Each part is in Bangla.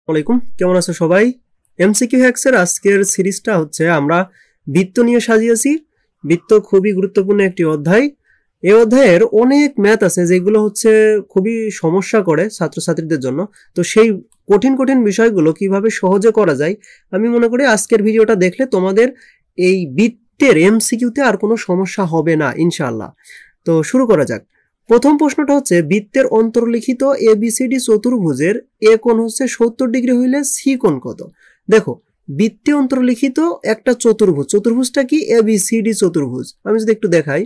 আসসালামাইকুম, কেমন আছো সবাই? এমসিকিউ হ্যাক্সের আজকের সিরিজটা হচ্ছে আমরা বৃত্ত নিয়ে সাজিয়েছি। বৃত্ত খুবই গুরুত্বপূর্ণ একটি অধ্যায়। এই অধ্যায়ের অনেক ম্যাথ আছে যেগুলো হচ্ছে খুবই সমস্যা করে ছাত্রছাত্রীদের জন্য। তো সেই কঠিন কঠিন বিষয়গুলো কিভাবে সহজে করা যায়, আমি মনে করি আজকের ভিডিওটা দেখলে তোমাদের এই বৃত্তের এমসিকিউতে আর কোনো সমস্যা হবে না ইনশাআল্লাহ। তো শুরু করা যাক। প্রথম প্রশ্নটা হচ্ছে বৃত্তের অন্তর্লিখিত এবিসিডি চতুর্ভুজের এ কোণ হচ্ছে 70 ডিগ্রি হইলে সি কোণ কত? দেখো, বৃত্তে অন্তর্লিখিত একটা চতুর্ভুজ, চতুর্ভুজটা কি? এবিসিডি চতুর্ভুজ। আমি যদি একটু দেখাই,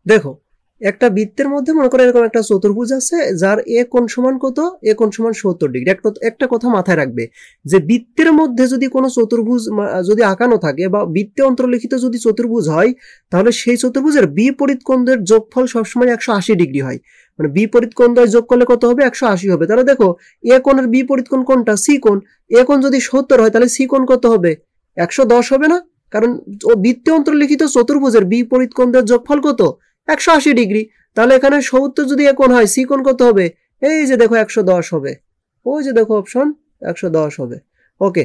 দেখো একটা বৃত্তের মধ্যে মনে করো এরকম একটা চতুর্ভুজ আছে যার এ কোণ সমান কত? এ কোণ সমান 70 ডিগ্রি। একটা কথা মাথায় রাখবে যে বৃত্তের মধ্যে যদি কোনো চতুর্ভুজ যদি আঁকানো থাকে বা বৃত্তে অন্তর্লিখিত যদি চতুর্ভুজ হয়, তাহলে সেই চতুর্ভুজের বিপরীত কোণের যোগফল সবসময় 180 ডিগ্রি হয়। মানে বিপরীত কোণ দ্বয় যোগ করলে কত হবে? 180 হবে। তাহলে দেখো এ কোণের বিপরীত কোণ কোনটা? সি কোণ। এ কোণ যদি 70 হয় তাহলে সি কোণ কত হবে? 110 হবে না? কারণ বৃত্তে অন্তর্লিখিত চতুর্ভুজের বিপরীত কোণ দ্বয়ের যোগফল কত? 180 ডিগ্রি। তাহলে এখানে 70 যদি এ কোণ হয়, সি কোণ কত হবে? এই যে দেখো 110 হবে। ওই যে দেখো অপশন 110 হবে। ওকে,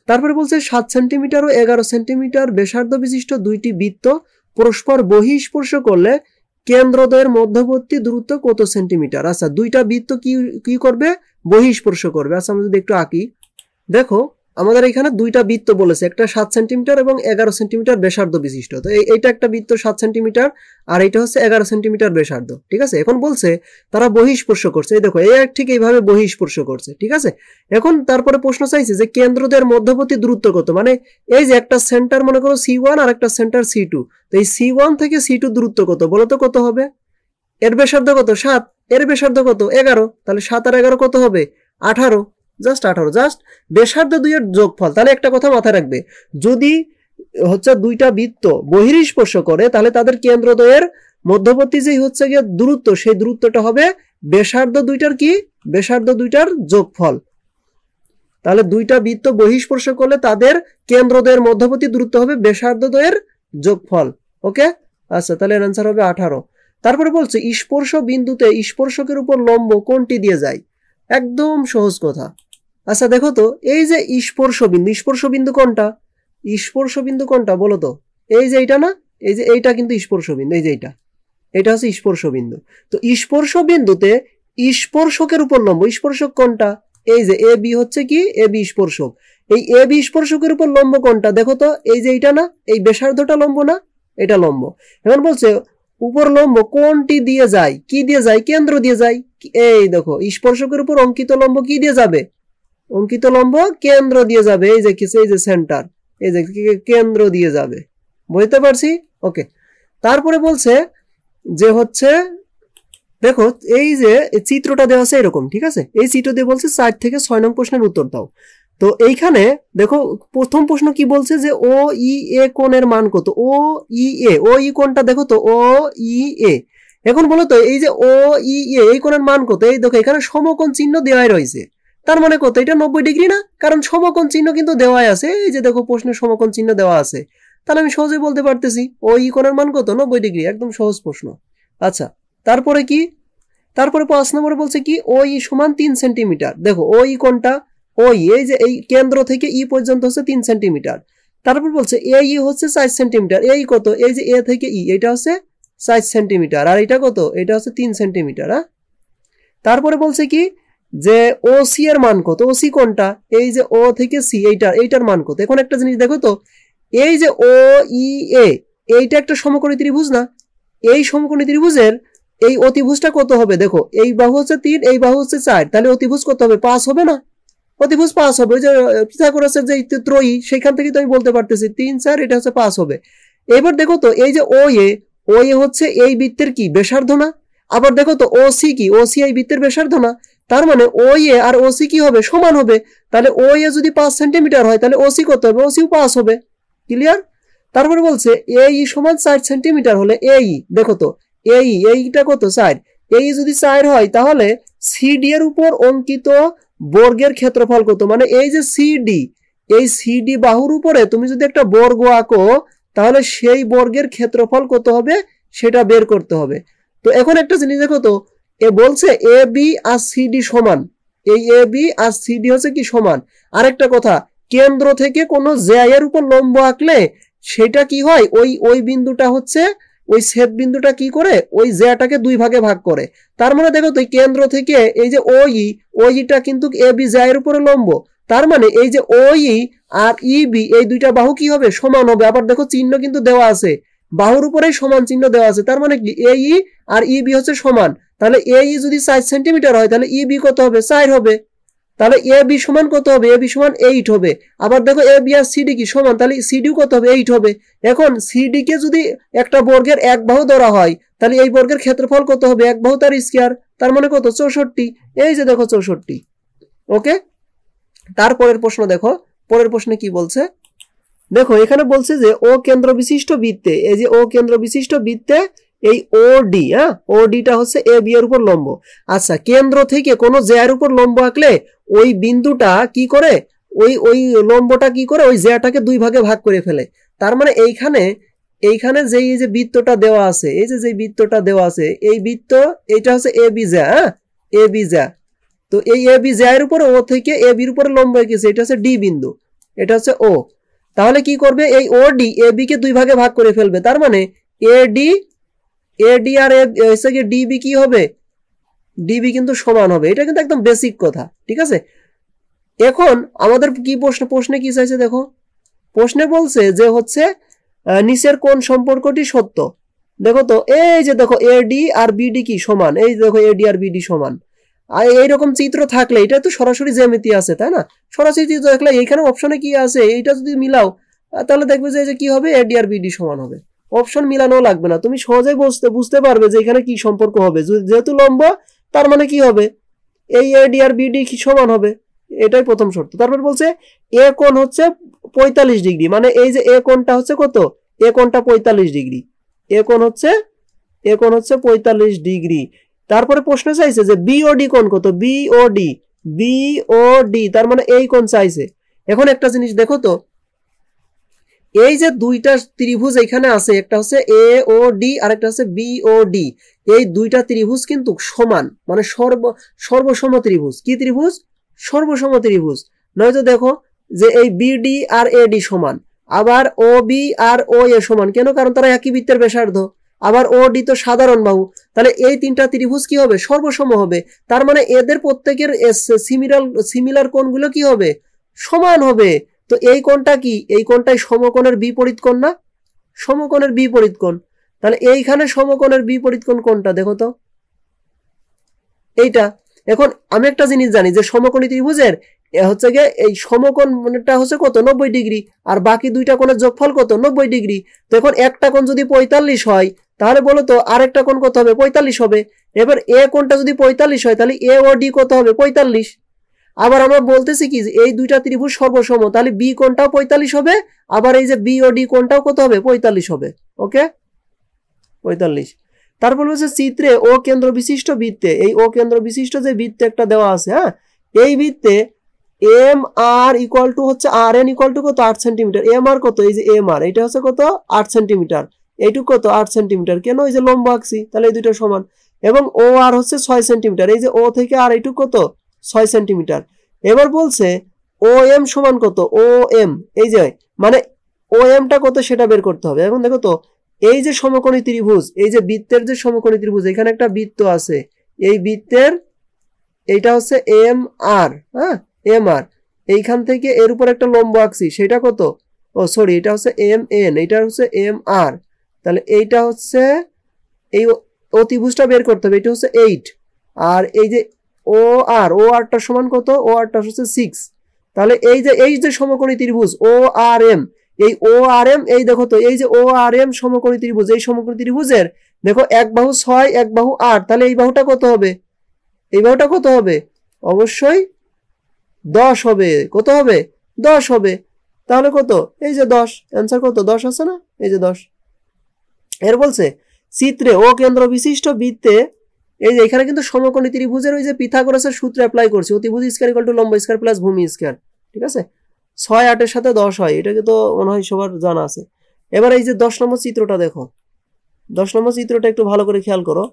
তারপরে বলছে 7 সেন্টিমিটার ও 11 সেন্টিমিটার ব্যাসার্ধ বিশিষ্ট দুইটি বৃত্ত পরস্পর বহিঃস্পর্শ করলে কেন্দ্রদ্বয়ের মধ্যবর্তী দূরত্ব কত সেন্টিমিটার? আচ্ছা, দুইটা বৃত্ত কি করবে? বহিঃস্পর্শ করবে। আচ্ছা, আমরা যদি একটু আঁকি, দেখো আমাদের এখানে দুইটা বৃত্ত বলেছে, একটা 7 সেন্টিমিটার এবং 11 সেন্টিমিটার ব্যাসার্ধ বিশিষ্ট। তো এইটা একটা বৃত্ত 7 সেন্টিমিটার আর এইটা হচ্ছে 11 সেন্টিমিটার ব্যাসার্ধ। ঠিক আছে, এখন বলছে তারা বহিঃস্পর্শ করছে। এই দেখো ঠিক এইভাবে বহিঃস্পর্শ করছে। ঠিক আছে, এখন তারপরে প্রশ্ন চাইছে যে কেন্দ্রদের মধ্যবর্তী দূরত্ব কত? মানে এই যে একটা সেন্টার মনে করো C1 আর একটা সেন্টার C2, তো এই C1 থেকে C2 দূরত্ব কত বলো তো? কত হবে? এর ব্যাসার্ধ কত? 7, এর ব্যাসার্ধ কত? 11। তাহলে 7 আর 11 কত হবে? 18। জাস্ট 18, জাস্ট ব্যাসার্ধ দুইয়ের যোগফল। তাহলে একটা কথা মাথায় রাখবে, যদি হচ্ছে দুইটা বৃত্ত বহিঃস্পর্শ করে তাহলে তাদের কেন্দ্রদ্বয়ের মধ্যবর্তী যে হচ্ছে গিয়ে দূরত্ব, সেই দূরত্বটা হবে ব্যাসার্ধ দুইটার কি? ব্যাসার্ধ দুইটার যোগফল। তাহলে দুইটা বৃত্ত বহিঃস্পর্শ করলে তাদের কেন্দ্রদ্বয়ের মধ্যবর্তী দূরত্ব হবে ব্যাসার্ধ দ্বয়ের যোগফল। ওকে, আচ্ছা তাহলে এর आंसर হবে 18। তারপরে বলছে স্পর্শ বিন্দুতে স্পর্শকের উপর লম্ব কোণটি দিয়ে যায়। একদম সহজ কথা। আচ্ছা দেখো তো, এই যে স্পর্শ বিন্দু কোনটা? স্পর্শ বিন্দু কোনটা বলো তো? এই যে এইটা না? এই যে এইটা কিন্তু স্পর্শ বিন্দু। এই যে এটা হচ্ছে স্পর্শ বিন্দু। তো স্পর্শ বিন্দুতে স্পর্শকের উপর লম্ব, স্পর্শক কোনটা? এই যে এ বি হচ্ছে কি? এ বি স্পর্শক। এই এ বি স্পর্শকের উপর লম্ব কোনটা? দেখো তো, এই যে এইটা না? এই ব্যাসার্ধটা লম্ব না? এটা লম্ব। এখন বলছে উপর লম্ব কোনটি দিয়ে যায়? কি দিয়ে যায়? কেন্দ্র দিয়ে যায়। এই দেখো স্পর্শকের উপর অঙ্কিত লম্ব কি দিয়ে যাবে? অঙ্কিত লম্ব কেন্দ্র দিয়ে যাবে। এই যে এই যে সেন্টার, এই যে কেন্দ্র দিয়ে যাবে। বুঝতে পারছি? ওকে, তারপরে বলছে যে হচ্ছে দেখো এই যে চিত্রটা দেওয়া আছে এরকম। ঠিক আছে, এই চিত্র দিয়ে বলছে 4 থেকে 6 নং প্রশ্নের উত্তর দাও। তো এইখানে দেখো প্রথম প্রশ্ন কি বলছে যে ও ই এ কোণের মান কত? ও ই কোণটা দেখো তো, ও ই এ। এখন বলো তো এই যে ও ই এ এই কোণের মান কত? এই দেখো এখানে সমকোণ চিহ্ন দেওয়াই রয়েছে। তার মানে কত? এটা 90 ডিগ্রি না? কারণ সমকোণ চিহ্ন কিন্তু দেওয়াই আছে। এই যে দেখো প্রশ্নে সমকোণ চিহ্ন দেওয়া আছে। তাহলে আমি সহজেই বলতে পারতেছি ও ই কোণের মান কত? 90 ডিগ্রি। একদম সহজ প্রশ্ন। আচ্ছা, তারপরে কি? তারপরে 5 নম্বরে বলছে কি ও ই সমান 3 সেন্টিমিটার। দেখো ও ই কোনটা? ও ই, এই যে এই কেন্দ্র থেকে ই পর্যন্ত হচ্ছে 3 সেন্টিমিটার। তারপর বলছে এ ই হচ্ছে 4 সেন্টিমিটার। এই কত? এই যে এ থেকে ই, এটা হচ্ছে 4 সেন্টিমিটার। আর এটা কত? এটা হচ্ছে 3 সেন্টিমিটার। তারপরে বলছে কি যে ও সি এর মান কত? ও সি কোনটা? এই যে ও থেকে সি, এইটার মান কত? এখন একটা জিনিস দেখো তো, এই যে ও ই এ এইটা একটা সমকোণী ত্রিভুজ না? এই সমকোণী ত্রিভুজের এই অতিভুজটা কত হবে? দেখো এই বাহু হচ্ছে 3, এই বাহু হচ্ছে 4, তাহলে অতিভুজ কত হবে? 5 হবে না? অতিভুজ 5 হবে। ওই যে পিথাগোরাসের যে ত্রয়ী, সেখান থেকে তো আমি বলতে পারতেছি 3 4, এটা হচ্ছে 5 হবে। এবার দেখো তো এই যে ও এ হচ্ছে এই বৃত্তের কি? ব্যাসার্ধ না? আবার দেখো তো ও সি কি? ও সি এই বৃত্তের ব্যাসার্ধ না? তার মানে ও এ আর ও সি কি হবে? সমান হবে। তাহলে ও এ যদি 5 সেন্টিমিটার হয় তাহলে ও সি কত হবে? ও সিও 5 হবে। ক্লিয়ার? তারপরে বলছে এ ই সমান 4 সেন্টিমিটার হলে এ ই, দেখো তো এইটা কত? 4। এই যদি 4 হয় তাহলে সিডি এর উপর অঙ্কিত বর্গের ক্ষেত্রফল কত? মানে এই যে সিডি, এই সিডি বাহুর উপরে তুমি যদি একটা বর্গ আঁকো তাহলে সেই বর্গের ক্ষেত্রফল কত হবে সেটা বের করতে হবে। তো এখন একটা জিনিস দেখো তো, এ বলছে এ বি আর সিডি সমান। এই এ বি আর সিডি হচ্ছে কি সমান। আরেকটা কথা, কেন্দ্র থেকে কোনো জ্যা এর উপর লম্ব আঁকলে সেটা কি হয়, ওই বিন্দুটা হচ্ছে ওই ছেদ বিন্দুটা কি করে ওই জ্যাটাকে দুই ভাগে ভাগ করে। তার মানে দেখো তো কেন্দ্র থেকে এই যে ওইটা কিন্তু এ বি জ্যা এর উপরে লম্ব। তার মানে এই যে ওই আর ইবি এই দুইটা বাহু কি হবে, সমান হবে। আবার দেখো চিহ্ন কিন্তু দেওয়া আছে, বাহুর উপরেই সমান চিহ্ন দেওয়া আছে। তার মানে কি এই আর ইবি হচ্ছে সমান। তাহলে এই যদি 4 সেন্টিমিটার হয় তাহলে ইবি কত হবে, 4 হবে। তাহলে এ বি সমান কত হবে, এ বি সমান 8 হবে। আবার দেখো এ বি আর সিডি কি সমান, তাহলে সিডিও কত হবে, 8 হবে। এখন সিডি কে যদি একটা বর্গের এক বাহু ধরা হয় তাহলে এই বর্গের ক্ষেত্রফল কত হবে, এক বাহু তার স্কয়ার। তার মানে কত, 64। এই যে দেখো 64। ওকে, তারপরের প্রশ্ন দেখো, পরের প্রশ্নে কি বলছে দেখো। এখানে বলছে যে ও কেন্দ্র বিশিষ্ট বৃত্তে, এই যে ও কেন্দ্র বিশিষ্ট বৃত্তে এই ওডি, হ্যাঁ ওডিটা হচ্ছে এ বি এর উপর লম্ব। আচ্ছা, কেন্দ্র থেকে কোনো জ্যা এর উপর লম্ব আঁকলে ওই বিন্দুটা কি করে, ওই লম্বটা কি করে ওই জ্যাটাকে দুই ভাগে ভাগ করে ফেলে। তার মানে এইখানে যে বৃত্তটা দেওয়া আছে, এই যে বৃত্তটা দেওয়া আছে, এই বৃত্ত এইটা হচ্ছে এ বি জ্যা, হ্যাঁ এ বি জ্যা। তো এই এ বি জ্যা এর উপরে ও থেকে এ বির উপরে লম্ব এঁকেছে, এটা হচ্ছে ডি বিন্দু, এটা হচ্ছে ও। তাহলে কি করবে, এই ও ডি এ বি কে দুই ভাগে ভাগ করে ফেলবে। তার মানে এডি আর ডিবি কি হবে, ডিবি কিন্তু সমান হবে। এটা কিন্তু একদম বেসিক কথা, ঠিক আছে। এখন আমাদের কি প্রশ্নে কি চাইছে দেখো, প্রশ্নে বলছে যে হচ্ছে নিচের কোন সম্পর্কটি সত্য। দেখো তো এই যে দেখো এডি আর বিডি কি সমান, এই দেখো এডি আর বিডি সমান। আর এইরকম চিত্র থাকলে, এটা তো সরাসরি জ্যামিতি আছে তাই না, সরাসরি চিত্র থাকলে এইখানে অপশনে কি আছে এইটা যদি মিলাও তাহলে দেখবে যে কি হবে, এডি আর বিডি সমান হবে। অপশন মিলানো লাগবে না, তুমি সহজেই বুঝতে পারবে যে এখানে কি সম্পর্ক হবে। যেহেতু লম্ব তার মানে কি হবে, এই এডি আর বিডি কি সমান হবে, এটাই প্রথম শর্ত। তারপর বলছে এ কোণ হচ্ছে 45 ডিগ্রি, মানে এই যে এ কোণটা হচ্ছে কত, এ কোণটা 45 ডিগ্রি, এ কোণ হচ্ছে 45 ডিগ্রি। তারপরে প্রশ্ন চাইছে যে বিওডি কোণ কত, বিওডি তার মানে এই কোণ চাইছে। এখন একটা জিনিস দেখো তো, এই যে দুইটা ত্রিভুজ এখানে আছে, একটা হচ্ছে এ ও ডি আর একটা হচ্ছে বি ও ডি। এই দুইটা ত্রিভুজ কিন্তু সমান, মানে সর্বসম ত্রিভুজ। কি ত্রিভুজ, সর্বসম ত্রিভুজ। নয়তো দেখো যে এই বিডি আর এডি সমান, আবার ও বি আর ও এ সমান। কেন, কারণ তারা একই বৃত্তের ব্যাসার্ধ। আবার ও ডি তো সাধারণ বাহু। তাহলে এই তিনটা ত্রিভুজ কি হবে, সর্বসম হবে। তার মানে এদের প্রত্যেকের সিমিলার কোণগুলো কি হবে, সমান হবে। তো এই কোণটা কি, এই কোণটাই সমকোণের বিপরীত কোণ না, সমকোণের বিপরীত কোণ। তাহলে এইখানে সমকোণের বিপরীত কোণ কোনটা দেখো তো, এইটা। এখন আমি একটা জিনিস জানি যে সমকোণী ত্রিভুজের হচ্ছে গিয়ে এই সমকোণটা হচ্ছে কত, 90 ডিগ্রি, আর বাকি দুইটা কোণের যোগফল কত, 90 ডিগ্রি। তো এখন একটা কোণ যদি 45 হয় তাহলে বলো তো আরেকটা কোণ কত হবে, 45 হবে। এবার এ কোণটা যদি 45 হয় তাহলে এ ও ডি কত হবে, 45। আবার আমরা বলতেছি কি যে এই দুইটা ত্রিভুজ সর্বসম, তাহলে বি কোণটাও 45 হবে, আবার এই যে বি ও ডি কোণটাও কত হবে, 45 হবে। ওকে, 45। তারপর হচ্ছে চিত্রে ও কেন্দ্র বিশিষ্ট বৃত্তে, এই ও কেন্দ্র বিশিষ্ট যে বৃত্তে একটা দেওয়া আছে, হ্যাঁ এই বৃত্তে এম আর ইকুয়াল টু হচ্ছে আর এন ইকুয়াল টু কত, 8 সেন্টিমিটার। এম আর কত, এই যে এম আর এটা হচ্ছে কত, 8 সেন্টিমিটার। এইটুকু কত, 8 সেন্টিমিটার। কেন, এই যে লম্ব আঁকছি, তাহলে এই দুটো সমান। এবং ও আর হচ্ছে 6 সেন্টিমিটার, এই যে ও থেকে আর এইটুকু কত, 6 সেন্টিমিটার। এবার বলছে ও এম সমান কত, ও এম, এই যে মানে ও এমটা কত সেটা বের করতে হবে। এখন দেখো তো এই যে সমকোণী ত্রিভুজ, এই যে বৃত্তের যে সমকোণী ত্রিভুজ, এখানে একটা বৃত্ত আছে, এই বৃত্তের এইটা হচ্ছে এম আর, হ্যাঁ এম আর। এইখান থেকে এর উপর একটা লম্ব আঁকছি, সেটা কত, ও সরি এটা হচ্ছে এম এন, এটা হচ্ছে এম আর। তাহলে এইটা হচ্ছে এই অতিভুজটা বের করতে হবে, এটা হচ্ছে 8। আর এই যে ও আরটা সমান কত, ও আরটা হচ্ছে 6। তাহলে এই যে সমকোণী ত্রিভুজ ও আর এম, এই ও আর এম, এই দেখো তো এই যে ও আর এম সমকোণী ত্রিভুজ, এই সমকোণী ত্রিভুজের দেখো এক বাহু 6 এক বাহু 8। তাহলে এই বাহুটা কত হবে, এই বাহুটা কত হবে, অবশ্যই 10 হবে। কত হবে, 10 হবে। তাহলে কত, এই যে 10, অ্যান্সার কত, 10 আছে না, এই যে 10। এর বলছে চিত্রে ও কেন্দ্র বিশিষ্ট বৃত্তে, এই যে এখানে কিন্তু সমকোণী ত্রিভুজের ওই যে পিথাগোরাসের সূত্র অ্যাপ্লাই করছি, অতিভুজ স্কয়ার ইকুয়াল টু লম্ব স্কয়ার প্লাস ভূমি স্কয়ার, ঠিক আছে। 6 8 এর সাথে 10 হয়, এটাকে তো মনে হয় সবার জানা আছে। এবার এই যে 10 নম্বর চিত্রটা দেখো, 10 নম্বর চিত্রটা একটু ভালো করে খেয়াল করো।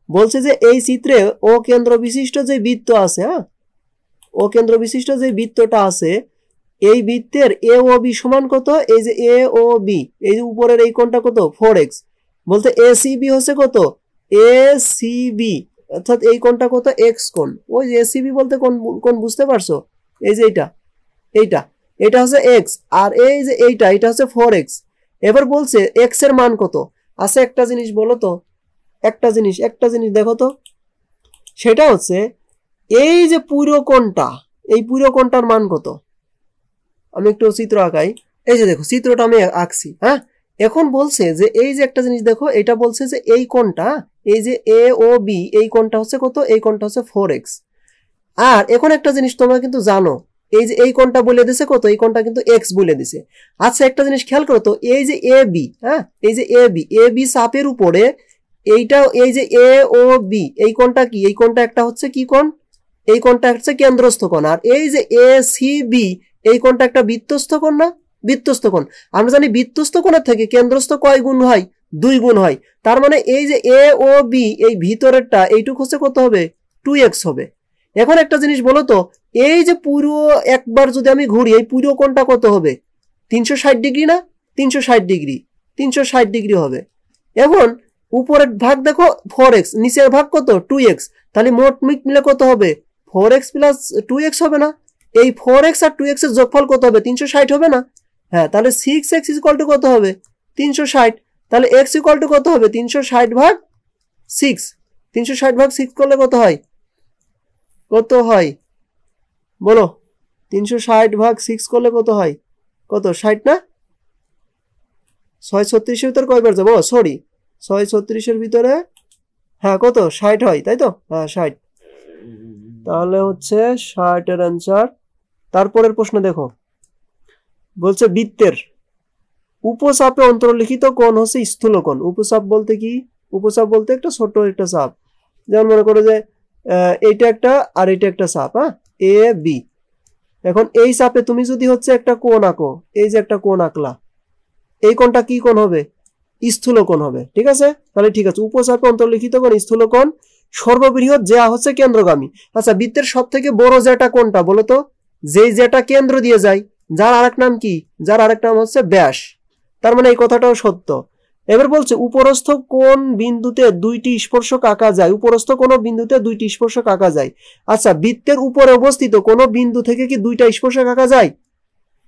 বলছে যে এই চিত্রে ও কেন্দ্র বিশিষ্ট যে বৃত্ত আছে, হ্যাঁ ও কেন্দ্র বিশিষ্ট যে বৃত্তটা আছে এই বৃত্তের এ ও বি সমান কত, এই যে এ ও বি, এই যে উপরের এই কোণটা কত 4x, বলতে এ সি বি হচ্ছে কত এ সি বি, অর্থাৎ এই কোণটা কত এক্স কোণ। ওই যে এ সি বি বলতে কোণ বুঝতে পারছো, এই যে এইটা হচ্ছে এক্স, আর এই যে এইটা হচ্ছে 4x। এবার বলছে এক্স এর মান কত আছে, একটা জিনিস বলো তো, একটা জিনিস দেখো তো, সেটা হচ্ছে এই যে পুরো কোণটা, এই পুরো কোণটার মান কত। আমি একটু চিত্র আঁকাই, এই যে দেখো চিত্রটা আমি আঁকছি। হ্যাঁ, এখন বলছে যে এই যে একটা জিনিস দেখো, এটা বলছে যে এই কোণটা, এই যে এ ও বি, এই কোণটা হচ্ছে কত, এই কোণটা হচ্ছে 4x। আর এখন একটা জিনিস তোমরা কিন্তু জানো, এই যে এই কোণটা বলে দিছে কত, এই কোণটা কিন্তু x বলে দিছে। আচ্ছা একটা জিনিস খেয়াল করো তো, এই যে এ বি, হ্যাঁ এই যে এ বি চাপের উপরে এইটা, এই যে এ ও বি, এই কোণটা কি, এই কোণটা একটা হচ্ছে কি কোণ, এই কোণটা হচ্ছে কেন্দ্রস্থ কোণ। আর এই যে এ সি বি, এই কোণটা একটা বৃত্তস্থ কোণ না, বৃত্তস্থ কোণ। আমরা জানি বৃত্তস্থ কোণের থেকে কেন্দ্রস্থ কয় গুণ হয়, 2 গুণ হয়। তার মানে এই যে এ ও বি, এই ভিতরেরটা এইটুকু হচ্ছে কত হবে 2x হবে। এখন একটা জিনিস বলো তো, এই যে পুরো একবার যদি আমি ঘুরি, এই পুরো কোণটা কত হবে 360 ডিগ্রি না, 360 ডিগ্রি হবে। এখন উপরের ভাগ দেখো 4x, নিচের ভাগ কত 2x, তাহলে মোট মিলে কত হবে 4x প্লাস 2x হবে না। এই 4x আর 2x এর যোগফল কত হবে 360 হবে না। হ্যাঁ, তাহলে 6x ইকুয়াল টু কত হবে 360, তাহলে x ইকুয়াল টু কত হবে 360 ভাগ 6, 360 ভাগ 6 করলে কত হয়, বলো 360 ভাগ 6 করলে কত হয়, কত 60 না, 636 এর ভিতরে কয়বার যাবো, সরি 636 এর ভিতরে, হ্যাঁ কত 60 হয়, তাই তো, হ্যাঁ 60, তাহলে হচ্ছে 60 এর অ্যান্সার। তারপরের প্রশ্ন দেখো, বলছে বৃত্তের উপচাপে অন্তর্লিখিত কোণ হচ্ছে স্থূলকোণ। উপচাপ বলতে কি, উপচাপ বলতে একটা ছোট একটা চাপ, যেমন মনে করো যে এইটা একটা আর এইটা একটা চাপ, হ্যাঁ এ বি। এখন এই চাপে তুমি যদি হচ্ছে একটা কোণ আঁকো, এই যে একটা কোণ আঁকলা, এই কোণটা কি কোণ হবে, স্থূলকোণ হবে, ঠিক আছে। তাহলে ঠিক আছে, উপচাপে অন্তর্লিখিত কোণ স্থূলকোণ, সর্ববৃহৎ যা হচ্ছে কেন্দ্রগামী। আচ্ছা বৃত্তের সব থেকে বড় যেটা কোণটা বলো তো, যেটা কেন্দ্র দিয়ে যায়, যার আরেক নাম কি, যার আরেক নাম হচ্ছে ব্যাস। তার মানে এই কথাটাও সত্য। এবার বলছে উপরস্থ কোন বিন্দুতে 2টি স্পর্শক আঁকা যায়, উপরস্থ কোন বিন্দুতে 2টি স্পর্শক আঁকা যায়। আচ্ছা বৃত্তের উপরে অবস্থিত কোন বিন্দু থেকে কি 2টা স্পর্শক আঁকা যায়,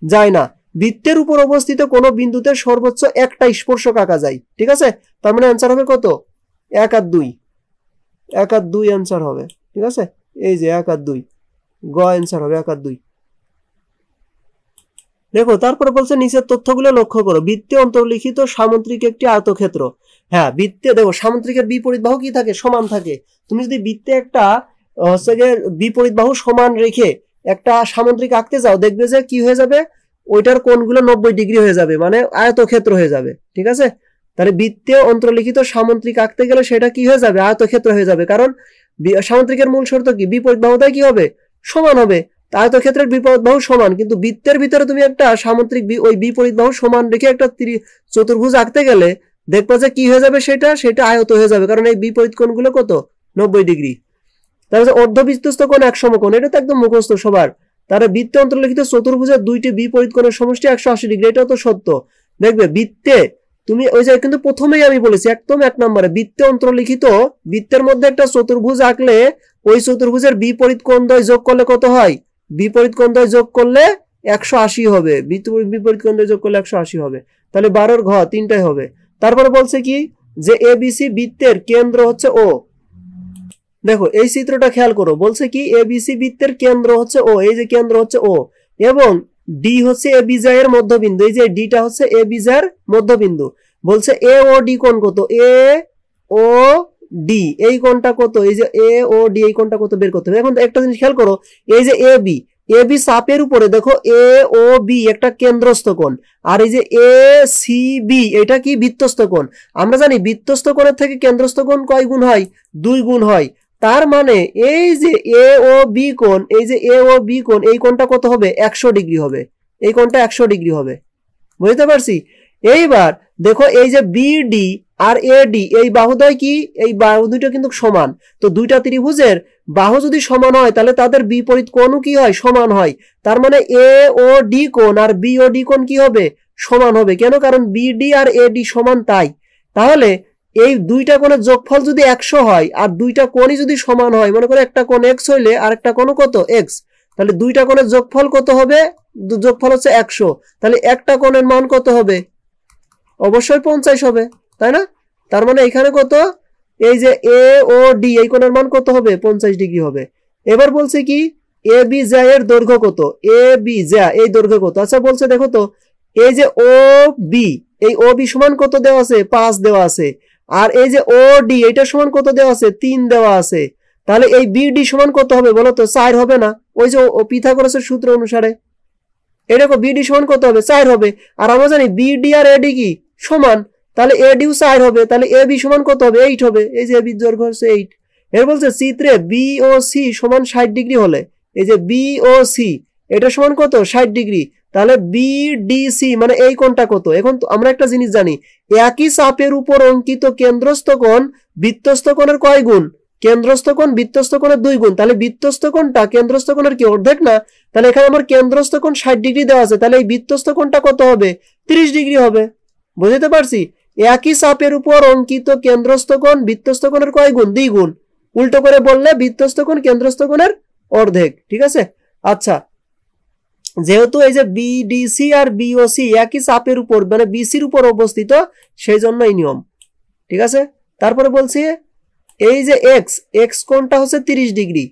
যায় না। বৃত্তের উপর অবস্থিত কোন বিন্দুতে সর্বোচ্চ একটা স্পর্শক আঁকা যায়, ঠিক আছে। তার মানে অ্যান্সার হবে কত 1 আর 2, 1 আর 2 অ্যান্সার হবে, ঠিক আছে। এই যে 1 আর 2, গ অ্যান্সার হবে 1 আর 2। দেখো তারপরে বলছে নিচের তথ্যগুলো লক্ষ্য করো, বৃত্তে অন্তর্লিখিত সামুদ্রিক একটি আয়তক্ষেত্র। হ্যাঁ বৃত্তে দেখো সামুদ্রিকের বিপরীত বাহু কি থাকে, সমান থাকে। তুমি যদি বৃত্তে একটা হচ্ছে বিপরীত বাহু সমান রেখে একটা সামুদ্রিক আঁকতে যাও, দেখবে যে কি হয়ে যাবে, ওইটার কোণগুলো 90 ডিগ্রি হয়ে যাবে, মানে আয়তক্ষেত্র হয়ে যাবে, ঠিক আছে। তাহলে বৃত্তে অন্তর্লিখিত সামুদ্রিক আঁকতে গেলে সেটা কি হয়ে যাবে, আয়তক্ষেত্র হয়ে যাবে। কারণ সামুদ্রিকের মূল শর্ত কি, বিপরীত বাহুটাই কি হবে, সমান হবে। আয়তক্ষেত্রের বিপরীত বাহু সমান, কিন্তু বৃত্তের ভিতরে তুমি একটা সামুদ্রিক ওই বিপরীত বাহু সমান রেখে একটা চতুর্ভুজ আঁকতে গেলে দেখবা যে কি হয়ে যাবে, সেটা আয়ত হয়ে যাবে, কারণ এই বিপরীত কোণগুলো কত 90 ডিগ্রি। তাহলে অর্ধবৃত্তস্থ কোণ এক সমকোণ, এটা তো একদম মুখস্থ সবার। তাহলে বৃত্তে অন্তর্লিখিত চতুর্ভুজের 2টি বিপরীত কোণের সমষ্টি 180 ডিগ্রি, এটাও তো সত্য। দেখবে বৃত্তে তুমি ওই যে কিন্তু প্রথমেই আমি বলেছি একদম 1 নম্বরে, বৃত্তে অন্তর্লিখিত বৃত্তের মধ্যে একটা চতুর্ভুজ আঁকলে ওই চতুর্ভুজের বিপরীত কোণ দ্বয় যোগ করলে কত হয়, বিপরীত কোণ দ্বয় যোগ করলে 180 হবে, বিপরীত কোণ দ্বয় যোগ করলে 180 হবে। তাহলে 12 ঘ 3টাই হবে। তারপরে বলছে কি যে এবিসি বৃত্তের কেন্দ্র হচ্ছে ও। দেখো এই চিত্রটা খেয়াল করো, বলছে কি এবিসি বৃত্তের কেন্দ্র হচ্ছে ও, এই যে কেন্দ্র হচ্ছে ও, এবং ডি হচ্ছে এ বিজয় এর মধ্যবিন্দু, এই যে ডিটা হচ্ছে এ বিজয়ের মধ্যবিন্দু। বলছে এ ও ডি কোণ কত, এ ও ডি এই কোণটা কত, এই যে এ ও ডি এই কোণটা কত বের করতে হবে। এখন একটা জিনিস খেয়াল করো, এই যে এ বি চাপের উপরে দেখো এ ও বি একটা কেন্দ্রস্থ কোণ, আর এই যে এ সি বি এটা কি বৃত্তস্থ কোণ। আমরা জানি বৃত্তস্থ কোণের থেকে কেন্দ্রস্থ কোণ কয় গুণ হয়, 2 গুণ হয়। তার মানে এই যে এ ও বি কোণ, এই যে এ ও বি কোণ, এই কোণটা কত হবে 100 ডিগ্রি হবে, এই কোণটা 100 ডিগ্রি হবে, বুঝতে পারছি। এইবার দেখো এই যে বিডি আর এডি এই বাহুদ্বয় কি, এই বাহু দুটো কিন্তু সমান। তো দুইটা ত্রিভুজের বাহু যদি সমান হয় তাহলে তাদের বিপরীত কোণও কি হয়, সমান হয়। তার মানে এ ও ডি কোণ আর বি ও ডি কোণ কি হবে, সমান হবে। কেন, কারণ বিডি আর এডি সমান, তাই। তাহলে এই দুইটা কোণের যোগফল যদি 100 হয় আর দুইটা কোণই যদি সমান হয়, মনে করে একটা কোণ x হইলে আর একটা কোণ কত, x, তাহলে দুইটা কোণের যোগফল কত হবে, যোগফল হচ্ছে 100। তাহলে একটা কোণের মান কত হবে, অবশ্যই 50 হবে, তাই না? তার মানে এখানে কত, এই যে এ ও ডি এই কোণের মান কত হবে, 50 ডিগ্রি হবে। এবার বলছে কি এ বি জ্যা এর দৈর্ঘ্য কত, এ বি জ্যা এই দৈর্ঘ্য কত। আচ্ছা বলছে দেখো তো, এই যে ও বি, এই ও বি সমান কত দেওয়া আছে, 5 দেওয়া আছে। আর এই যে ও ডি এটা সমান কত দেওয়া আছে, 3 দেওয়া আছে। তাহলে এই বি ডি সমান কত হবে বলো তো, 4 হবে না? ওই যে পিথাগোরাসের সূত্র অনুসারে এই দেখো বিডি সমান কত হবে, 4 হবে। আর আমরা জানি বিডি আর এডি কি সমান, তাহলে এডিও 4 হবে। তাহলে এ বি সমান কত হবে, 8 হবে। এই যে বি দৈর্ঘ্য হচ্ছে 8। এর বলছে চিত্রে বি ও সি সমান 60 ডিগ্রি হলে, এই যে বি ও সি এটা সমান কত, 60 ডিগ্রি। তাহলে বিডিসি মানে এই কোণটা কত। এখন আমরা একটা জিনিস জানি, একই চাপের উপর অঙ্কিত কেন্দ্রস্থ কোণ বৃত্তস্থ কোণের কয় গুণ, কেন্দ্রস্থ কোণ বৃত্তস্থ কোণের 2 গুণ। তাহলে বৃত্তস্থ কোণটা কেন্দ্রস্থ কোণের কি অর্ধেক না? তাহলে এখানে আমার কেন্দ্রস্থ কোণ 60 ডিগ্রি দেওয়া আছে, তাহলে এই বৃত্তস্থ কোণটা কত হবে, 30 ডিগ্রি হবে। বুঝতে পারছি? একই চাপের উপর অঙ্কিত কেন্দ্রস্থ কোণ বৃত্তস্থ কোণের কয় গুণ, 2 গুণ। উল্টো করে বললে বৃত্তস্থ কোণ কেন্দ্রস্থ কোণের অর্ধেক, ঠিক আছে? আচ্ছা, যেহেতু এই যে বিডিসি আর বিওসি একই চাপের উপর মানে বিসির উপর অবস্থিত, সেই জন্য এই নিয়ম, ঠিক আছে? তারপরে বলছি এই যে এক্স, এক্স কোণটা হচ্ছে 30 ডিগ্রি।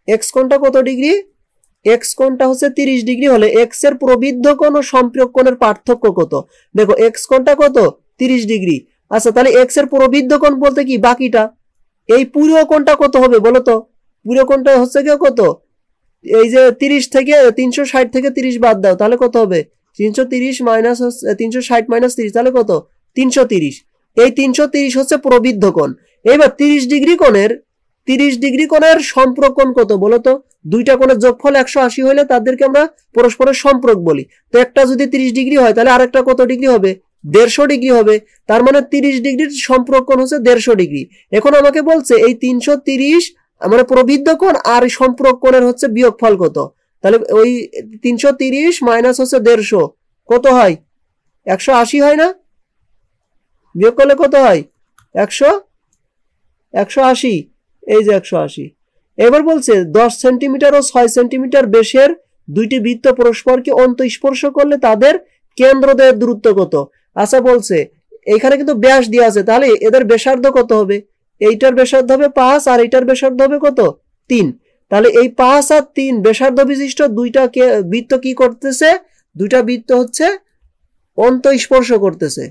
এক্স কোণটা কত ডিগ্রি, এক্স কোণটা হচ্ছে 30 ডিগ্রি হলে এক্স এর প্রবৃদ্ধ কোণ ও সম্পৃক্ত কোণের পার্থক্য কত। দেখো এক্স কোণটা কত, 30 ডিগ্রি। আচ্ছা তাহলে এক্স এর প্রবৃদ্ধ কোণ বলতে কি বাকিটা, এই পুরো কোণটা কত হবে বলো তো, পুরো কোণটা হচ্ছে কি কত, এই যে 30 থেকে 360 থেকে 30 বাদ দাও, তাহলে কত হবে, 330 মাইনাস 360 মাইনাস 30, তাহলে কত, 330। এই 330 হচ্ছে প্রবৃদ্ধ কোণ। এবার 30 ডিগ্রি কোণের সম্পর্ক কোণ কত বলো তো, দুইটা কোণের যোগফল 180 হলে তাদেরকে আমরা পরস্পরের সম্পর্ক বলি। তো একটা যদি 30 ডিগ্রি হয় তাহলে আরেকটা কত ডিগ্রি হবে, 150 ডিগ্রি হবে। তার মানে 30 ডিগ্রির সম্পর্ক কোণ হচ্ছে 150 ডিগ্রি। এখন আমাকে বলছে এই 330 মানে প্রবৃদ্ধ কোণ আর সম্পর্ক কোণের হচ্ছে বিয়োগফল কত। তাহলে ওই 330 মাইনাস হচ্ছে 150 কত হয়, 180 হয় না? বিয়োগ করলে কত হয়, 180। এই যে 180। এবার বলছে 10 সেন্টিমিটার ও 6 সেন্টিমিটার ব্যাসের দুইটি বৃত্ত পরস্পরকে অন্তঃস্পর্শ করলে তাদের কেন্দ্রদ্বয়ের দূরত্ব কত। আচ্ছা বলছে এখানে কিন্তু ব্যাস দেওয়া আছে, তাহলে এদের ব্যাসার্ধ কত হবে, এইটার ব্যাসার্ধ হবে 5 আর এইটার ব্যাসার্ধ হবে কত, 3। তাহলে এই 5 আর 3 ব্যাসার্ধ বিশিষ্ট দুইটা বৃত্ত কি করতেছে, দুইটা বৃত্ত হচ্ছে অন্তঃস্পর্শ করতেছে।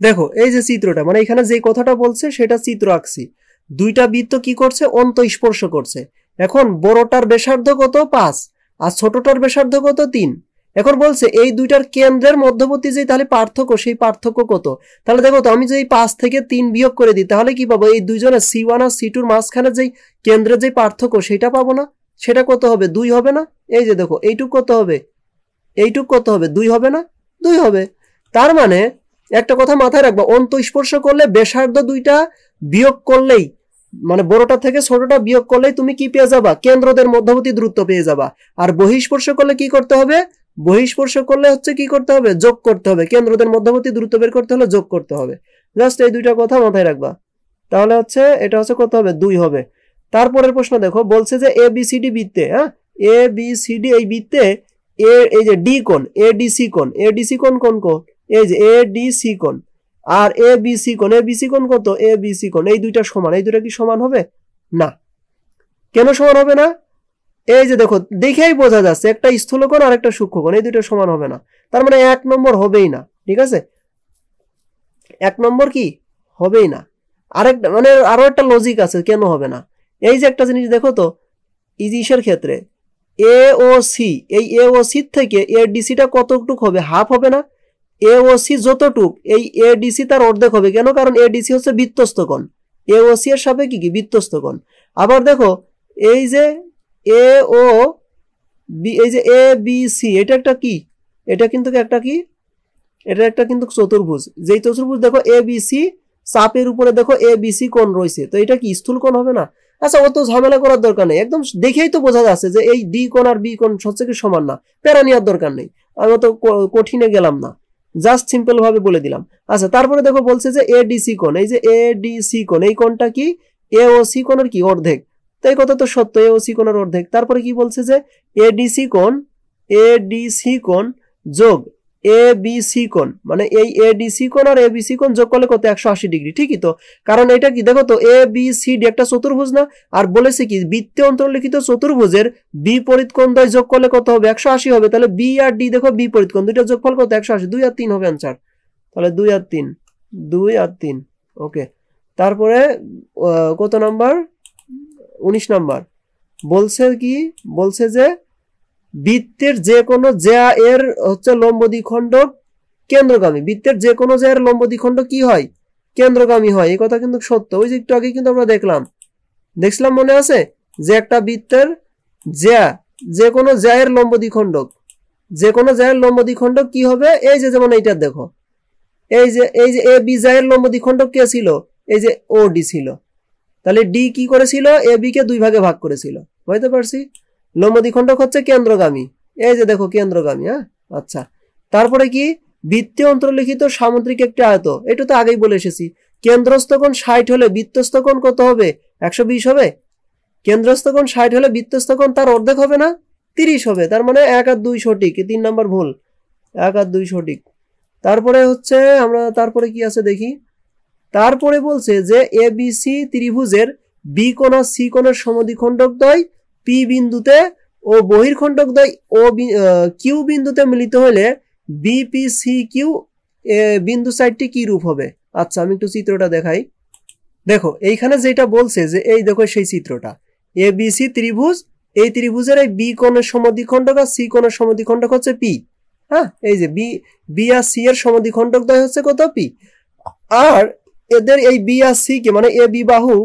দেখো এই যে চিত্রটা, মানে এখানে যে কথাটা বলছে সেটা চিত্র আঁকছি। দুইটা বৃত্ত কি করছে, অন্তঃস্পর্শ করছে। এখন বড়টার ব্যাসার্ধ কত, 5 আর ছোটটার ব্যাসার্ধ কত, 3। এখন বলছে এই দুইটার কেন্দ্রের মধ্যবর্তী যে তাহলে পার্থক্য, সেই পার্থক্য কত। তাহলে দেখো তো আমি যদি 5 থেকে 3 বিয়োগ করে দিই তাহলে কি পাবো, এই দুইজনের C1 আর C2 মাঝখানে যেই কেন্দ্রের যে পার্থক্য সেটা পাবো না, সেটা কত হবে, 2 হবে না? এই যে দেখো এইটুক কত হবে, এইটুক কত হবে, 2 হবে না, 2 হবে। তার মানে একটা কথা মাথায় রাখবা, অন্তঃস্পর্শ করলে ব্যাসার্ধ দুইটা বিয়োগ করলেই, মানে বড়টা থেকে ছোটটা বিয়োগ করলেই তুমি কি পেয়ে যাবা, কেন্দ্রদের মধ্যবর্তী দূরত্ব পেয়ে যাবা। আর বহিঃস্পর্শ করলে কি করতে হবে, বহিঃস্পর্শ করলে হচ্ছে কি করতে হবে, যোগ করতে হবে। কেন্দ্রদের মধ্যবর্তী দূরত্ব বের করতে হলে যোগ করতে হবে। জাস্ট এই দুইটা কথা মাথায় রাখবা, তাহলে হচ্ছে এটা হচ্ছে কত হবে, 2 হবে। তারপরের প্রশ্ন দেখো, বলছে যে এ বি সি ডি বৃত্তে, হ্যাঁ এ বি সি ডি এই বৃত্তে এই যে ডি কোণ, এডিসি কোণ, এডিসি কোণ কোন কোণ, এই যে এডিসি কোণ আর এ বি সি কোণ, এ বি সি কোণ কত, এ বি সি কোণ, এই দুইটা সমান। এই দুইটা কি সমান হবে না? কেন সমান হবে না? এই যে দেখো দেখেই বোঝা যাচ্ছে একটা স্থূল কোণ আর একটা সূক্ষ্ম কোণ, এই দুইটা সমান হবে না। তার মানে 1 নম্বর হবেই না, ঠিক আছে? 1 নম্বর কি হবেই না। আরেকটা মানে আরো একটা লজিক আছে কেন হবে না। এই যে একটা জিনিস দেখো তো, ইজিসের ক্ষেত্রে এ ও সি, এই এ ও সি থেকে এডিসিটা কতটুক হবে, হাফ হবে না? এ ও সি যতটুক এই এডিসি তার অর্ধেক হবে। কেন, কারণ এডিসি হচ্ছে বৃত্তস্থ কোণ, এ ও সি এর সাপেক্ষে কি বৃত্তস্থ কোণ। আবার দেখো এই যে এ ও বি, এই যে এ বি সি এটা একটা কি, এটা কিন্তু একটা কি, এটা একটা কিন্তু চতুর্ভুজ। যেই চতুর্ভুজ দেখো এ বি সি চাপের উপরে দেখো এ বি সি কোণ রয়েছে, তো এটা কি স্থূল কোণ হবে না? আচ্ছা অত ঝামেলা করার দরকার নেই, একদম দেখেই তো বোঝা যাচ্ছে যে এই ডি কোণ আর বি কোণ হচ্ছে কি সমান না, প্যারা নেওয়ার দরকার নেই, আমি তো কঠিনে গেলাম না, জাস্ট সিম্পল ভাবে বলে দিলাম। আচ্ছা তারপরে দেখো বলছে যে এডিসি কোণ, এই যে এডিসি কোণ এই কোণটা কি এ ও সি কোণের কি অর্ধেক, তো এই কথা তো সত্য, এ ও সি কোণের অর্ধেক। তারপরে কি বলছে যে এডিসি কোণ যোগ এ বি সি কোণ, মানে এই এডিসি কোণ আর এবিসি কোণ যোগ করলে কত 180 ডিগ্রি, ঠিকই তো, কারণ এটা কি দেখো তো এ বি সি ডি একটা চতুর্ভুজ না, আর বলেছে কি বৃত্তে অন্তর্লিখিত চতুর্ভুজের বিপরীত কোণ দ্বয় যোগ করলে কত হবে 180 হবে, তাহলে বি আর ডি দেখো বিপরীত কোণ, দুইটা যোগফল কত 180, 2 আর 3 হবে आंसर, তাহলে 2 আর 3 ওকে। তারপরে কত নাম্বার 19 নাম্বার বলছে কি, বলছে যে বৃত্তের যে কোনো জ্যা এর হচ্ছে লম্ব দ্বিখণ্ডক কেন্দ্রগামী, বৃত্তের যে কোনো জ্যা এর লম্ব দ্বিখণ্ডক কি হয় কেন্দ্রগামী হয়, এই কথা কিন্তু সত্য। ওই যে একটু আগে কিন্তু আমরা দেখছিলাম মনে আছে যে একটা বৃত্তের জ্যা যে কোনো জ্যা এর লম্ব দ্বিখণ্ডক, যে কোনো জ্যা এর লম্ব দ্বিখণ্ডক কি হবে, এই যে যেমন এইটা দেখো, এই যে এ বি জ্যা এর লম্ব দ্বিখণ্ডক কে ছিল, এই যে ও ডি ছিল, তাহলে ডি কি করেছিল এ বি কে দুই ভাগে ভাগ করেছিল, বুঝতে পারছি, লম্ব দ্বিখণ্ডক হচ্ছে কেন্দ্রগামী, এই যে দেখো কেন্দ্রগামী। হ্যাঁ আচ্ছা তারপরে কি বৃত্তে অন্তর্লিখিত সামুদ্রিক একটি আয়ত, এটা তো আগেই বলে এসেছি, কেন্দ্রস্থ কোণ 60 হলে বৃত্তস্থ কোণ কত হবে 120 হবে, কেন্দ্রস্থ কোণ 60 হলে বৃত্তস্থ কোণ তার অর্ধেক হবে না 30 হবে, তার মানে 1 আর 2 সঠিক, 3 নাম্বার ভুল, 1 আর 2 সঠিক। তারপরে হচ্ছে আমরা তারপরে কি আছে দেখি, তারপরে বলছে যে এবিসি ত্রিভুজের বি কোণ আর সি কোণের সমদ্বিখণ্ডক দ্বয় পি বিন্দুতে ও বহির্খণ্ডক দ্বয় ও কিউ বিন্দুতে মিলিত হলে বিপিসি কিউ বিন্দু সাইডটি কি রূপ হবে। আচ্ছা আমি একটু চিত্রটা দেখাই, দেখো এইখানে যেটা বলছে যে এই দেখো সেই চিত্রটা এবিসি ত্রিভুজ, এই ত্রিভুজের এই বি কোণের সমদ্বিখণ্ডক আর সি কোণের সমদ্বিখণ্ডক হচ্ছে পি, হ্যাঁ এই যে বি আর সি এর সমদ্বিখণ্ডক দ্বয় হচ্ছে কত পি, আর এদের এই বি আর সি কে মানে এ বি বাহু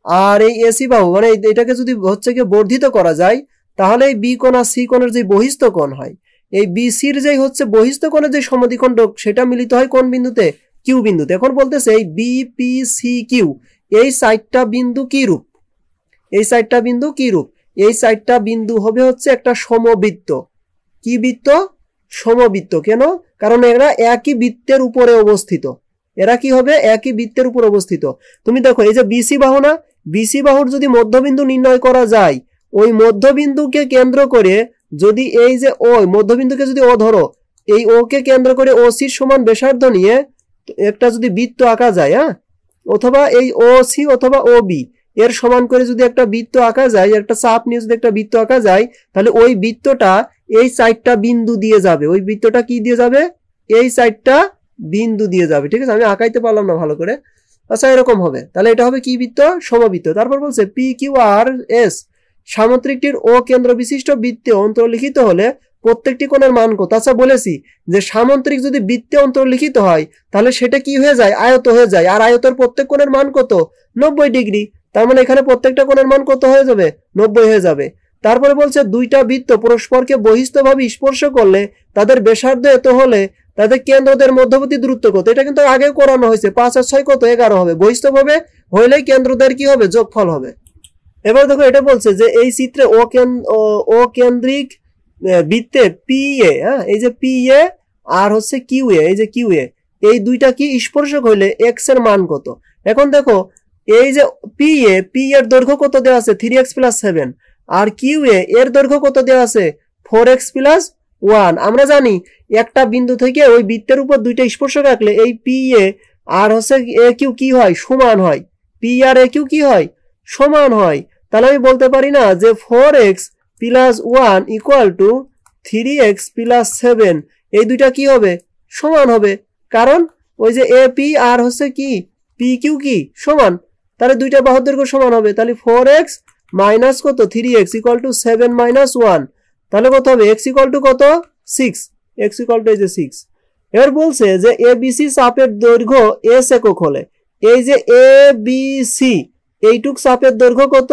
আর এই এসি বাহু মানে এটাকে যদি হচ্ছে কি বর্ধিত করা যায়, তাহলে এই বি কোণ আর সি কোণের যে বহিস্থ কোণ হয়, এই বিসির যে হচ্ছে বহিস্থ কোণের যে সমদ্বিখণ্ডক সেটা মিলিত হয় কোন বিন্দুতে কিউ বিন্দুতে। এখন বলতেছে এই বি পি সি কিউ এই সাইডটা বিন্দু কি রূপ, এই সাইডটা বিন্দু কি রূপ, এই সাইডটা বিন্দু হবে হচ্ছে একটা সমবৃত্ত, কি বৃত্ত সমবৃত্ত, কেন কারণ এরা একই বৃত্তের উপরে অবস্থিত, এরা কি হবে একই বৃত্তের উপর অবস্থিত। তুমি দেখো এই যে বিসি বাহু না, বিসি বাহুর যদি মধ্যবিন্দু নির্ণয় করা যায়, ওই মধ্যবিন্দুকে কেন্দ্র করে যদি এই যে ওই মধ্যবিন্দুকে যদি ও ধরো, এই ও কে কেন্দ্র করে ও সি সমান ব্যাসার্ধ নিয়ে একটা যদি বৃত্ত আঁকা যায়, হ্যাঁ অথবা এই ও সি অথবা ও বি এর সমান করে যদি একটা বৃত্ত আঁকা যায়, একটা চাপ নিয়ে যদি একটা বৃত্ত আঁকা যায়, তাহলে ওই বৃত্তটা এই সাইডটা বিন্দু দিয়ে যাবে, ওই বৃত্তটা কি দিয়ে যাবে এই সাইডটা বিন্দু দিয়ে যাবে, ঠিক আছে আমি আঁকাইতে পারলাম না ভালো করে, আচ্ছা এরকম হবে, তাহলে এটা হবে কি বৃত্ত সমবৃত্ত। তারপর বলছে পি কিউ আর এস সামুদ্রিকটির ও কেন্দ্র বিশিষ্ট বৃত্তে অন্তর্লিখিত হলে প্রত্যেকটি কোণের মান কত। আচ্ছা বলেছি যে সামুদ্রিক যদি বৃত্তে অন্তর্লিখিত হয় তাহলে সেটা কি হয়ে যায় আয়ত হয়ে যায়, আর আয়তের প্রত্যেক কোণের মান কত 90 ডিগ্রি, তার মানে এখানে প্রত্যেকটা কোণের মান কত হয়ে যাবে 90 হয়ে যাবে। তারপরে বলছে দুইটা বৃত্ত পরস্পরকে বহিস্থভাবে স্পর্শ করলে তাদের ব্যাসার্ধ এত হলে তাদের কেন্দ্রদের মধ্যবর্তী দূরত্ব কত, এটা কিন্তু আগেও করানো হয়েছে, 5 আর 6 কত 11 হবে, বহিস্থভাবে হইলেই কেন্দ্রদের কি হবে যোগফল হবে। এবার দেখো এটা বলছে যে এই চিত্রে ও কেন্দ্রিক বৃত্তে পি এ, হ্যাঁ এই যে পি এ আর হচ্ছে কিউ এ, এই যে কিউ এ এই দুইটা কি স্পর্শক হইলে এক্স এর মান কত। এখন দেখো এই যে পি এর দৈর্ঘ্য কত দেওয়া আছে 3x + 7, আর কিউ এর দৈর্ঘ্য কত দেওয়া আছে 4x + 1। আমরা জানি একটা বিন্দু থেকে ওই বৃত্তের উপর দুইটা স্পর্শক রাখলে এই পি এ আর হচ্ছে এ কিউ কি হয় সমান হয়, পি আর এ কিউ কি হয় সমান হয়, তাহলে আমি বলতে পারি না যে 4x + 1 = 3x + 7 এই দুইটা কি হবে সমান হবে, কারণ ওই যে এ পি আর হচ্ছে কি পি কিউ কি সমান, তাহলে দুইটা বাহুর দৈর্ঘ্য সমান হবে, তাহলে 4x - কত 3x = 7 - 1, তাহলে কত হবে x = কত 6, x = এই যে 6। এবার বলছে যে এবিসি চাপের দৈর্ঘ্য s একক হলে এই যে এবিসি এইটুক চাপের দৈর্ঘ্য কত,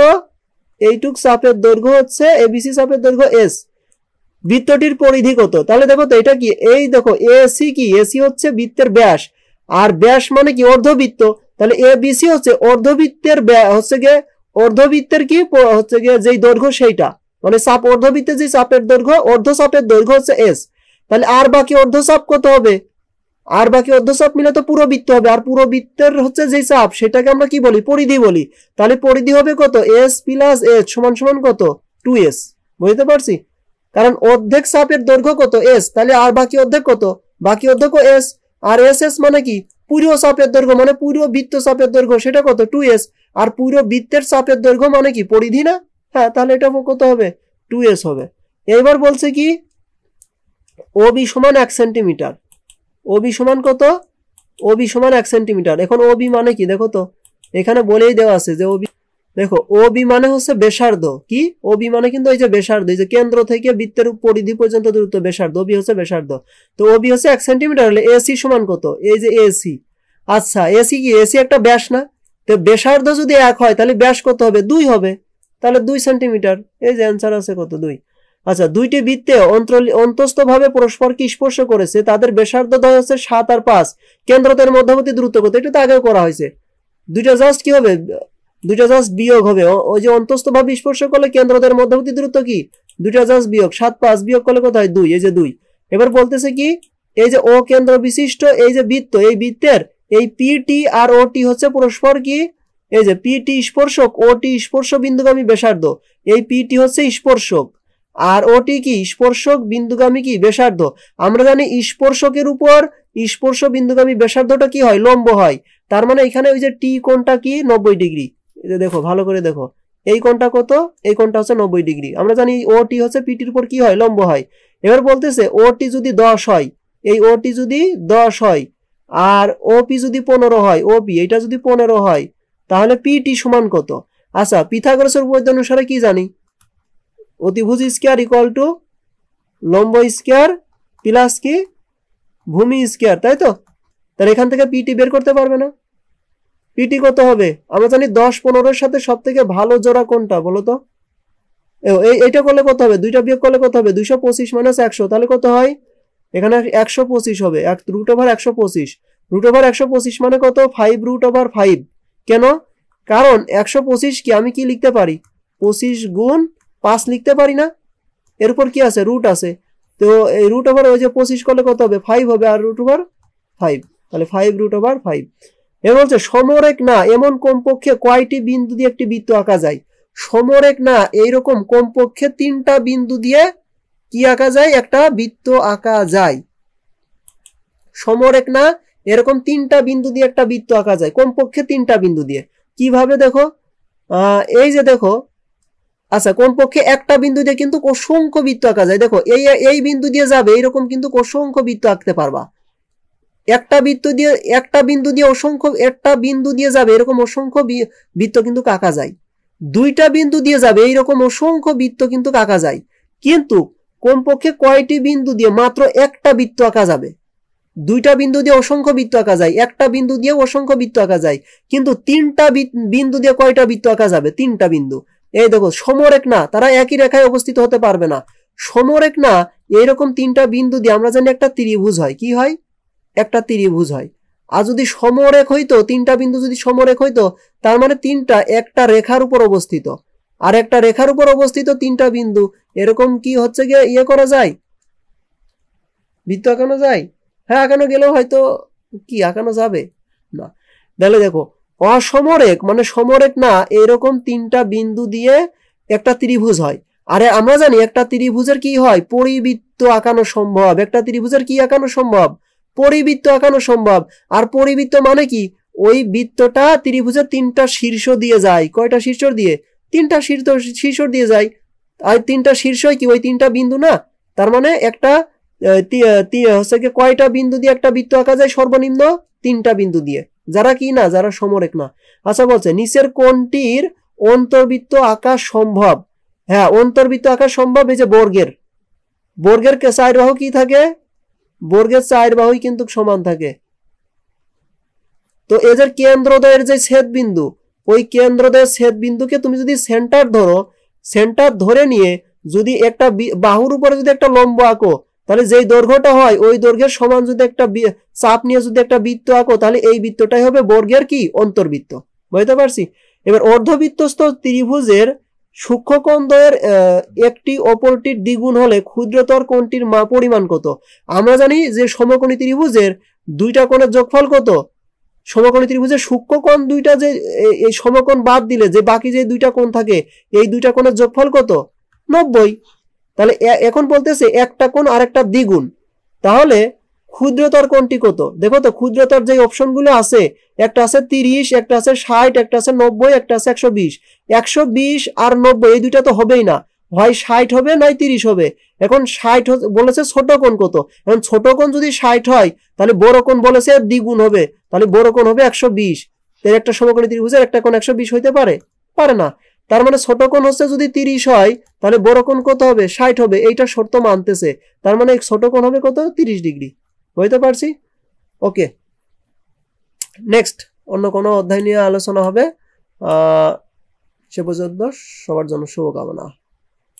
এইটুক চাপের দৈর্ঘ্য হচ্ছে এবিসি চাপের দৈর্ঘ্য s, বৃত্তটির পরিধি কত, তাহলে দেখো তো এটা কি এই দেখো এসি কি এসি হচ্ছে বৃত্তের ব্যাস, আর ব্যাস মানে কি অর্ধবৃত্ত, তাহলে এবিসি হচ্ছে অর্ধবৃত্তের হচ্ছে গিয়ে অর্ধবৃত্তের কি হচ্ছে গিয়ে যেই দৈর্ঘ্য সেইটা, মানে চাপ অর্ধবৃত্তের যে চাপের দৈর্ঘ্য, অর্ধচাপের দৈর্ঘ্য হচ্ছে এস। তাহলে আর বাকি অর্ধচাপ কত হবে? আর বাকি অর্ধচাপ মিলে তো পুরো বৃত্ত হবে, আর পুরো বৃত্তের হচ্ছে যে চাপ সেটাকে আমরা কি বলি? পরিধি বলি। তাহলে পরিধি হবে কত? এস প্লাস এস সমান সমান কত? 2s। বুঝতে পারছি? কারণ অর্ধেক চাপের দৈর্ঘ্য কত? এস। তাহলে আর বাকি অর্ধেক কত? বাকি অর্ধেক এস। আর এস এস মানে কি? পুরো চাপের দৈর্ঘ্য, মানে পুরো বৃত্ত চাপের দৈর্ঘ্য সেটা কত? 2s। আর পুরো বৃত্তের চাপের দৈর্ঘ্য মানে কি? পরিধি না? হ্যাঁ, তাহলে এটা কত হবে? 2s হবে। এইবার বলছে কি ওবি সমান 1 সেন্টিমিটার। ওবি সমান কত? ওবি সমান 1 সেন্টিমিটার। এখন ওবি মানে কি দেখো তো, এখানে বলেই দেওয়া আছে যে ওবি, দেখো ওবি মানে হচ্ছে ব্যাসার্ধ। কি? ওবি মানে কিন্তু এই যে ব্যাসার্ধ, এই যে কেন্দ্র থেকে বৃত্তের পরিধি পর্যন্ত দূরত্ব ব্যাসার্ধ, ওবি হচ্ছে ব্যাসার্ধ। তো ওবি হচ্ছে 1 সেন্টিমিটার হলে এসি সমান কত? এই যে এসি। আচ্ছা, এসি কি? এসি একটা ব্যাস না? তো ব্যাসার্ধ যদি 1 হয় তাহলে ব্যাস কত হবে? 2 হবে। তাহলে 2 সেন্টিমিটার। এই যে অ্যান্সার আছে কত? 2। আচ্ছা, দুইটি বৃত্তে অন্তস্থভাবে পরস্পরকে স্পর্শ করেছে, তাদের ব্যাসার্ধ দ্বয় হচ্ছে 7 আর 5। কেন্দ্রদের মধ্যবর্তী দূরত্ব কত? এটা তো আগেও করা হয়েছে। দুইটা জাস্ট কি হবে? দুইটা জাস্ট বিয়োগ হবে। ওই যে অন্তস্থভাবে স্পর্শ করলে কেন্দ্রদের মধ্যবর্তী দূরত্ব কি? দুইটা জাস্ট বিয়োগ। 7 5 বিয়োগ করলে কত হয়? 2। এই যে 2। এবার বলতেছে কি এই যে ও কেন্দ্র বিশিষ্ট এই যে বৃত্ত, এই বৃত্তের এই পিটি আর ওটি হচ্ছে পরস্পর কি? এই যে পিটি স্পর্শক, ওটি স্পর্শ বিন্দুগামী ব্যাসার্ধ। এই পিটি হচ্ছে স্পর্শক আর ওটি কি? স্পর্শক বিন্দুগামী কি? ব্যাসার্ধ। আমরা জানি স্পর্শকের উপর স্পর্শ বিন্দুগামী ব্যাসার্ধটা কি হয়? লম্ব হয়। তার মানে এখানে ওই যে টি কোণটা কি? 90 ডিগ্রি। এই যে দেখো, ভালো করে দেখো, এই কোণটা কত? এই কোণটা হচ্ছে 90 ডিগ্রি। আমরা জানি ওটি হচ্ছে পিটির উপর কি হয়? লম্ব হয়। এবার বলতেছে ওটি যদি 10 হয়, এই ওটি যদি 10 হয় আর ওপি যদি 15 হয়, ওপি এটা যদি 15 হয়, তাহলে পিটি সমান কত? আচ্ছা, পিথাগোরাসের উপপাদ্য অনুসারে কি জানি? অতিভুজ স্কয়ার ইকুয়াল টু লম্ব স্কয়ার প্লাস কি? ভূমি স্কয়ার, তাই তো? তাহলে এখান থেকে পিটি বের করতে পারবে না? পিটি কত হবে? আমরা জানি 10 15 এর সাথে সব থেকে ভালো জোড়া কোনটা বলো তো? এইটা করলে কত হবে? দুইটা বিয়োগ করলে কত হবে? 225 মাইনাস 100, তাহলে কত হয়? এখানে 125 হবে। Root over 125। রুট ওভার 125 মানে কত? 5 রুট ওভার 5। কেন? কারণ 125 কি আমি কি লিখতে পারি? 25 গুণ 5 লিখতে পারি না? এর উপর কি আছে? রুট আছে। তো এই রুট ওভার ওই যে 25 করলে কত হবে? 5 হবে। আর রুট ওভার 5, তাহলে 5 রুট ওভার 5। এবার হচ্ছে সমরেখ না এমন কমপক্ষে কয়টি বিন্দু দিয়ে একটি বৃত্ত আঁকা যায়? সমরেখ না এইরকম কমপক্ষে 3টা বিন্দু দিয়ে কি আঁকা যায়? একটা বৃত্ত আঁকা যায়। সমরেখ না এরকম 3টা বিন্দু দিয়ে একটা বৃত্ত আঁকা যায়, কমপক্ষে 3টা বিন্দু দিয়ে। কিভাবে দেখো, এই যে দেখো, আচ্ছা কমপক্ষে একটা বিন্দু দিয়ে কিন্তু অসংখ্য বৃত্ত আঁকা যায়। দেখো এই বিন্দু দিয়ে যাবে, এইরকম কিন্তু অসংখ্য বৃত্ত আঁকতে পারবা। একটা বিন্দু দিয়ে অসংখ্য, একটা বিন্দু দিয়ে যাবে এরকম অসংখ্য বৃত্ত কিন্তু আঁকা যায়। দুইটা বিন্দু দিয়ে যাবে এইরকম অসংখ্য বৃত্ত কিন্তু আঁকা যায়। কিন্তু কমপক্ষে কয়টি বিন্দু দিয়ে মাত্র একটা বৃত্ত আঁকা যাবে? দুইটা বিন্দু দিয়ে অসংখ্য বৃত্ত আঁকা যায়, একটা বিন্দু দিয়ে অসংখ্য বৃত্ত আঁকা যায়, কিন্তু 3টা বিন্দু দিয়ে কয়টা বৃত্ত আঁকা যাবে? 3টা বিন্দু। এই দেখো, সমরেখ না তারা একই রেখায় অবস্থিত হতে পারবে না। সমরেখ না এইরকম 3টা বিন্দু দিয়ে আমরা জানি একটা ত্রিভুজ হয়। কি হয়? একটা ত্রিভুজ হয়। আর যদি সমরেখ হইতো, 3টা বিন্দু যদি সমরেখ হইতো, তার মানে 3টা একটা রেখার উপর অবস্থিত। আর একটা রেখার উপর অবস্থিত 3টা বিন্দু, এরকম কি হচ্ছে গিয়ে ইয়ে করা যায়? বৃত্ত আঁকানো যায়? হ্যাঁ, আঁকানো গেলেও হয়তো কি আঁকানো যাবে না। তাহলে দেখো, অসমরেখ মানে সমরেখ না এরকম 3টা বিন্দু দিয়ে একটা ত্রিভুজ হয়। আরে আমরা জানি একটা ত্রিভুজের কি হয়? পরিবৃত্ত আঁকানো সম্ভব। একটা ত্রিভুজের কি আঁকানো সম্ভব? পরিবৃত্ত আঁকানো সম্ভব। আর পরিবৃত্ত মানে কি? ওই বৃত্তটা ত্রিভুজের 3টা শীর্ষ দিয়ে যায়। কয়টা শীর্ষ দিয়ে? 3টা শীর্ষ দিয়ে যায়। আর 3টা শীর্ষই কি ওই 3টা বিন্দু না? তার মানে একটা হচ্ছে কি কয়টা বিন্দু দিয়ে একটা বৃত্ত আঁকা যায়? সর্বনিম্ন 3টা বিন্দু দিয়ে, যারা কি না, যারা সমরেখ না। আচ্ছা বলছে নিচের কোনটির অন্তর্বৃত্ত আঁকা সম্ভব? হ্যাঁ, অন্তর্বৃত্ত আঁকা সম্ভব এই যে বর্গের। বর্গের 4 বাহু কি থাকে? বর্গের 4 বাহুই কিন্তু সমান থাকে। তো এদের কেন্দ্রদ্বয়ের যে ছেদ বিন্দু, ওই কেন্দ্রদ্বয়ের ছেদ বিন্দুকে তুমি যদি সেন্টার ধরো, সেন্টার ধরে নিয়ে যদি একটা বাহুর উপরে যদি একটা লম্ব আঁকো, তাহলে যেই দৈর্ঘ্যটা হয় ওই দৈর্ঘ্যের সমান যদি একটা চাপ নিয়ে যদি একটা বৃত্ত আঁকো, তাহলে এই বৃত্তটাই হবে বর্গের কি? অন্তর্বৃত্ত। বুঝতে পারছি? এবার অর্ধবৃত্তস্থ ত্রিভুজের সূক্ষ্মকোণদ্বয়ের একটি অপরটির দ্বিগুণ হলে ক্ষুদ্রতর কোণটির পরিমাণ কত? আমরা জানি যে সমকোণী ত্রিভুজের দুইটা কোণের যোগফল কত? সমকোণী ত্রিভুজের সূক্ষ্মকোণ দুইটা, যে এই সমকোণ বাদ দিলে যে বাকি যে দুইটা কোণ থাকে এই দুইটা কোণের যোগফল কত? 90। তাহলে এখন বলতেছে একটা কোণ আরেকটা দ্বিগুণ, তাহলে ক্ষুদ্রতর কোণটি কত? দেখো তো ক্ষুদ্রতর যে অপশনগুলো আছে, একটা আছে 30, একটা আছে 60, একটা আছে 90, একটা আছে 120। 120 আর 90 এই দুইটা তো হবেই না, হয় 60 হবে নয় 30 হবে। এখন 60 বলেছে ছোট কোণ কত, এখন ছোট কোণ যদি 60 হয় তাহলে বড় কোণ বলেছে দ্বিগুণ হবে, তাহলে বড় কোণ হবে 120। এর একটা সমকোণী ত্রিভুজের একটা কোণ 120 হইতে পারে? পারে না। তার মানে ছোট কোণ হচ্ছে যদি 30 হয় তাহলে বড় কোণ কত হবে? 60 হবে। এইটা শর্ত মানতেছে, তার মানে ছোট কোণ হবে কত? 30 ডিগ্রি। বুঝতে পারছি? ওকে, নেক্সট অন্য কোনো অধ্যায় নিয়ে আলোচনা হবে। সে পর্যন্ত সবার জন্য শুভকামনা।